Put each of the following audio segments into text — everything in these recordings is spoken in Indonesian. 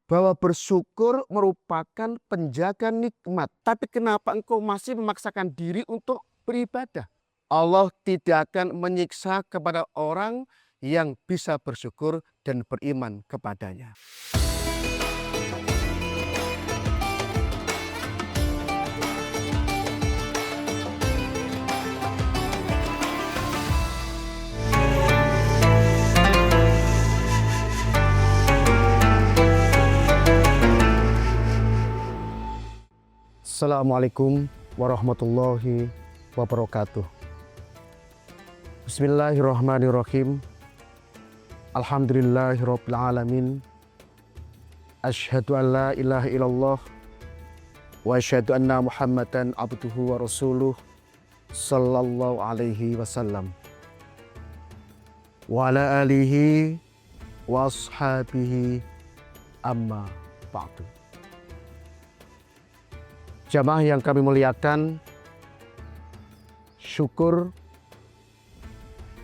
bahwa bersyukur merupakan penjaga nikmat. Tapi kenapa engkau masih memaksakan diri untuk beribadah? Allah tidak akan menyiksa kepada orang yang bisa bersyukur dan beriman kepadanya. Assalamualaikum warahmatullahi wabarakatuh. Bismillahirrahmanirrahim. Alhamdulillahirabbil alamin. Asyhadu an la ilaha illallah wa asyhadu anna Muhammadan abduhu wa rasuluh sallallahu alaihi wasallam. Wa ala alihi wa ashabihi amma ba'du. Jamaah yang kami muliakan, syukur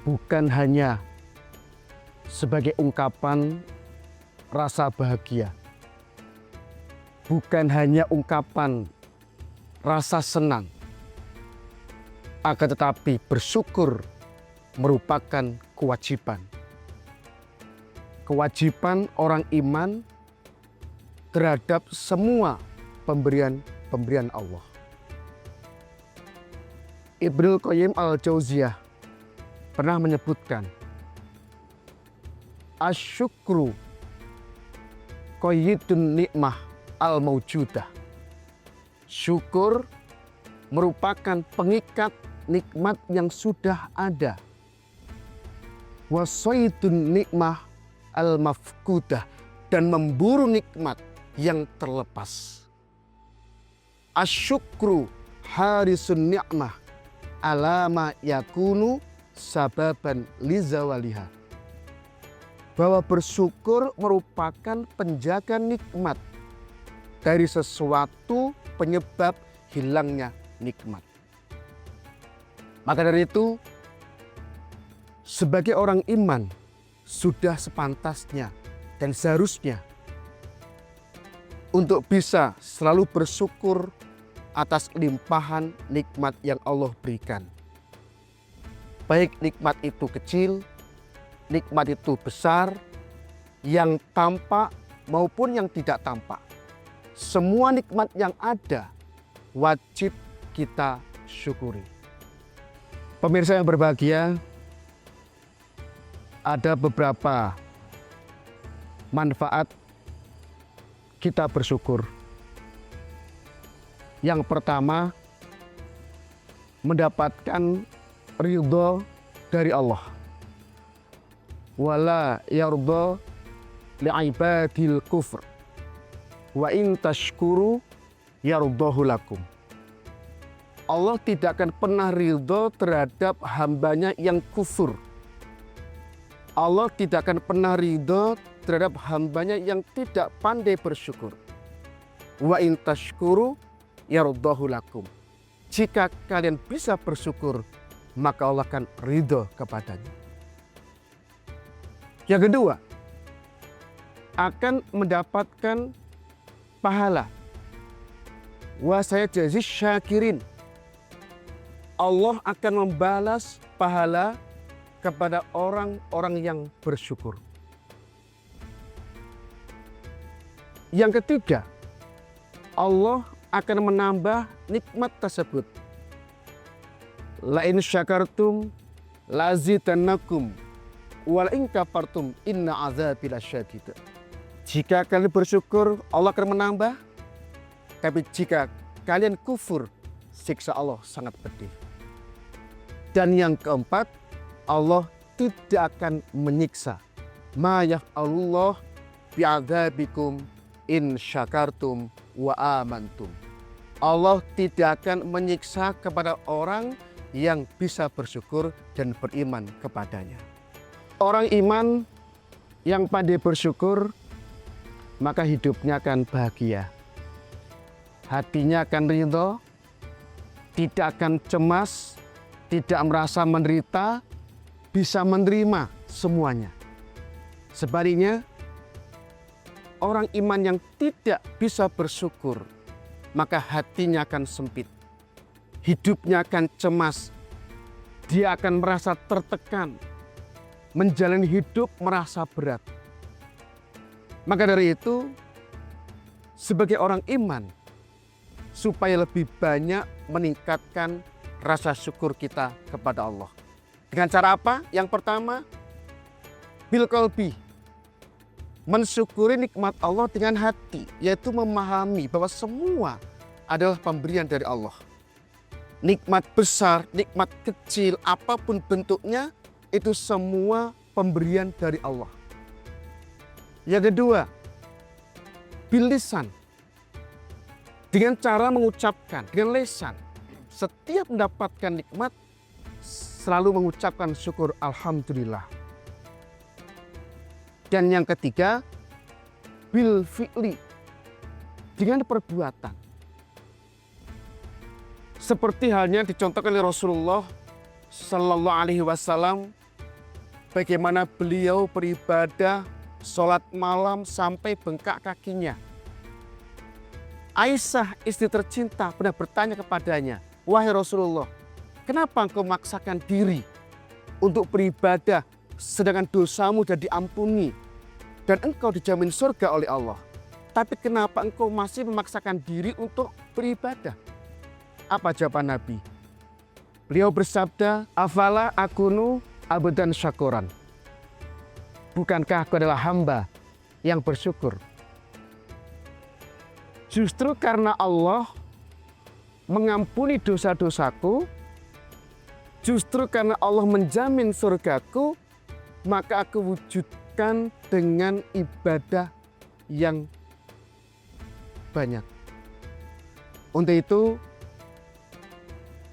bukan hanya sebagai ungkapan rasa bahagia, bukan hanya ungkapan rasa senang, akan tetapi bersyukur merupakan kewajiban. Kewajiban orang iman terhadap semua pemberian Allah. Ibnul Qayyim al-Jauziyah pernah menyebutkan, asyukru qayyidun nikmah al-mawjudah. Syukur merupakan pengikat nikmat yang sudah ada. Wasaidun nikmah al-mafkudah, dan memburu nikmat yang terlepas. Asyukru harisun ni'mah alama yakunu sababan lizawaliha. Bahwa bersyukur merupakan penjaga nikmat dari sesuatu penyebab hilangnya nikmat. Maka dari itu, sebagai orang iman sudah sepantasnya dan seharusnya untuk bisa selalu bersyukur atas limpahan nikmat yang Allah berikan. Baik nikmat itu kecil, nikmat itu besar, yang tampak maupun yang tidak tampak. Semua nikmat yang ada wajib kita syukuri. Pemirsa yang berbahagia, ada beberapa manfaat kita bersyukur. Yang pertama, mendapatkan ridho dari Allah. Wala yardha li'ibadil kufr wa in tashkuru yardahu lakum. Allah tidak akan pernah ridho terhadap hambanya yang kufur. Allah tidak akan pernah ridho terhadap hambanya yang tidak pandai bersyukur. Wa in tashkuru yardahu lakum. Jika kalian bisa bersyukur, maka Allah akan ridho kepadanya. Yang kedua, akan mendapatkan pahala. Wa sayajzi syakirin. Allah akan membalas pahala kepada orang-orang yang bersyukur. Yang ketiga, Allah akan menambah nikmat tersebut. La in syakartum lazidannakum wa la in kafartum inna azabi lasyadid. Jika kalian bersyukur, Allah akan menambah. Tapi jika kalian kufur, siksa Allah sangat pedih. Dan yang keempat, Allah tidak akan menyiksa. Ma yaf'alullah bi'adzabikum in syakartum wa amantum. Allah tidak akan menyiksa kepada orang yang bisa bersyukur dan beriman kepadanya. Orang iman yang pandai bersyukur, maka hidupnya akan bahagia. Hatinya akan ridho, tidak akan cemas, tidak merasa menderita, bisa menerima semuanya. Sebaliknya, orang iman yang tidak bisa bersyukur, maka hatinya akan sempit, hidupnya akan cemas, dia akan merasa tertekan, menjalani hidup merasa berat. Maka dari itu, sebagai orang iman, supaya lebih banyak meningkatkan rasa syukur kita kepada Allah. Dengan cara apa? Yang pertama, bil qalbi, mensyukuri nikmat Allah dengan hati, yaitu memahami bahwa semua adalah pemberian dari Allah. Nikmat besar, nikmat kecil, apapun bentuknya, itu semua pemberian dari Allah. Yang kedua, bil lisan, dengan cara mengucapkan, dengan lisan, setiap mendapatkan nikmat, selalu mengucapkan syukur alhamdulillah. Dan yang ketiga, bil fi'li, dengan perbuatan. Seperti halnya dicontohkan oleh Rasulullah Sallallahu Alaihi Wasallam, bagaimana beliau beribadah, sholat malam sampai bengkak kakinya. Aisyah, istri tercinta, pernah bertanya kepadanya, wahai Rasulullah, kenapa engkau memaksakan diri untuk beribadah sedangkan dosamu sudah diampuni dan engkau dijamin surga oleh Allah? Tapi kenapa engkau masih memaksakan diri untuk beribadah? Apa jawaban Nabi? Beliau bersabda, afala akunu abdan syakuran. Bukankah aku adalah hamba yang bersyukur? Justru karena Allah mengampuni dosa-dosaku, justru karena Allah menjamin surgaku, maka aku wujudkan dengan ibadah yang banyak. Untuk itu,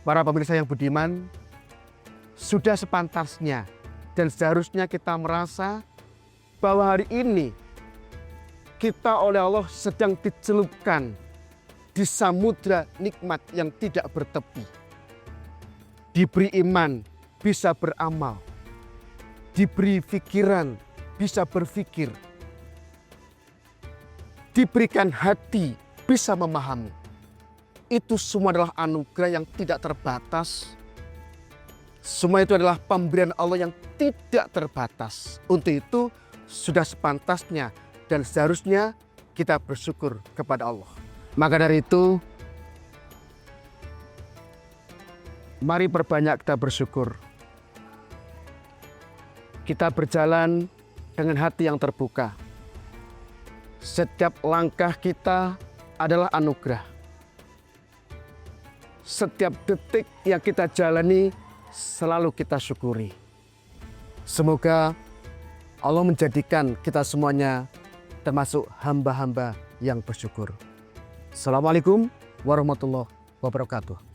para pemirsa yang budiman, sudah sepantasnya dan seharusnya kita merasa bahwa hari ini kita oleh Allah sedang dicelupkan di samudra nikmat yang tidak bertepi. Diberi iman, bisa beramal. Diberi pikiran, bisa berpikir. Diberikan hati, bisa memahami. Itu semua adalah anugerah yang tidak terbatas. Semua itu adalah pemberian Allah yang tidak terbatas. Untuk itu sudah sepantasnya dan seharusnya kita bersyukur kepada Allah. Maka dari itu, mari perbanyak kita bersyukur. Kita berjalan dengan hati yang terbuka. Setiap langkah kita adalah anugerah. Setiap detik yang kita jalani selalu kita syukuri. Semoga Allah menjadikan kita semuanya termasuk hamba-hamba yang bersyukur. Assalamualaikum warahmatullahi wabarakatuh.